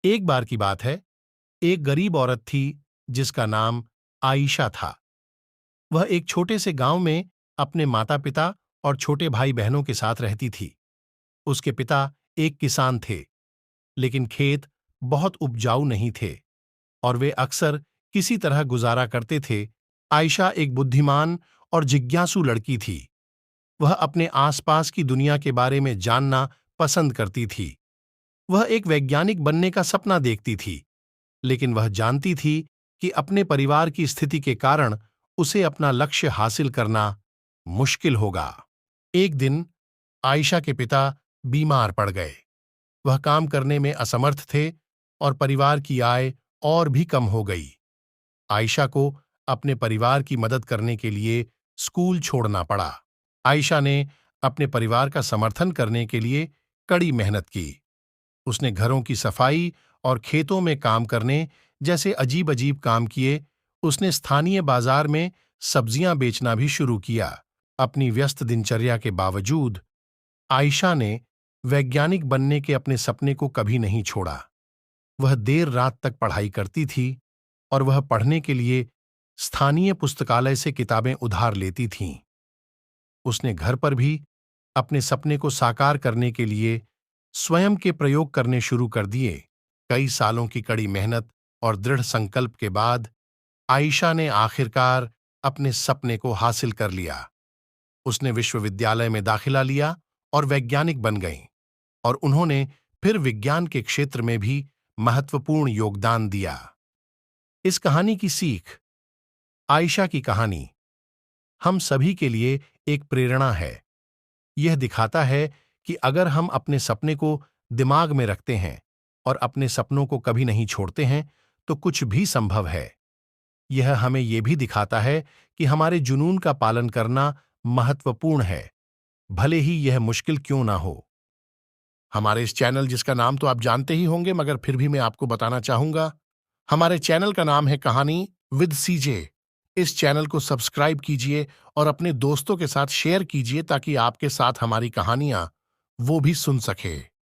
एक बार की बात है, एक गरीब औरत थी जिसका नाम आयशा था। वह एक छोटे से गांव में अपने माता-पिता और छोटे भाई-बहनों के साथ रहती थी। उसके पिता एक किसान थे, लेकिन खेत बहुत उपजाऊ नहीं थे और वे अक्सर किसी तरह गुजारा करते थे। आयशा एक बुद्धिमान और जिज्ञासु लड़की थी। वह अपने आसपास की दुनिया के बारे में जानना पसंद करती थी। वह एक वैज्ञानिक बनने का सपना देखती थी, लेकिन वह जानती थी कि अपने परिवार की स्थिति के कारण उसे अपना लक्ष्य हासिल करना मुश्किल होगा। एक दिन आयशा के पिता बीमार पड़ गए। वह काम करने में असमर्थ थे और परिवार की आय और भी कम हो गई। आयशा को अपने परिवार की मदद करने के लिए स्कूल छोड़ना पड़ा। आयशा ने अपने परिवार का समर्थन करने के लिए कड़ी मेहनत की। उसने घरों की सफाई और खेतों में काम करने जैसे अजीब अजीब काम किए। उसने स्थानीय बाजार में सब्जियां बेचना भी शुरू किया। अपनी व्यस्त दिनचर्या के बावजूद आयशा ने वैज्ञानिक बनने के अपने सपने को कभी नहीं छोड़ा। वह देर रात तक पढ़ाई करती थी और वह पढ़ने के लिए स्थानीय पुस्तकालय से किताबें उधार लेती थीं। उसने घर पर भी अपने सपने को साकार करने के लिए स्वयं के प्रयोग करने शुरू कर दिए। कई सालों की कड़ी मेहनत और दृढ़ संकल्प के बाद आयशा ने आखिरकार अपने सपने को हासिल कर लिया। उसने विश्वविद्यालय में दाखिला लिया और वैज्ञानिक बन गईं, और उन्होंने फिर विज्ञान के क्षेत्र में भी महत्वपूर्ण योगदान दिया। इस कहानी की सीख। आयशा की कहानी हम सभी के लिए एक प्रेरणा है। यह दिखाता है कि अगर हम अपने सपने को दिमाग में रखते हैं और अपने सपनों को कभी नहीं छोड़ते हैं, तो कुछ भी संभव है। यह हमें यह भी दिखाता है कि हमारे जुनून का पालन करना महत्वपूर्ण है, भले ही यह मुश्किल क्यों ना हो। हमारे इस चैनल, जिसका नाम तो आप जानते ही होंगे, मगर फिर भी मैं आपको बताना चाहूंगा, हमारे चैनल का नाम है कहानी विद सीजे। इस चैनल को सब्सक्राइब कीजिए और अपने दोस्तों के साथ शेयर कीजिए ताकि आपके साथ हमारी कहानियां वो भी सुन सके।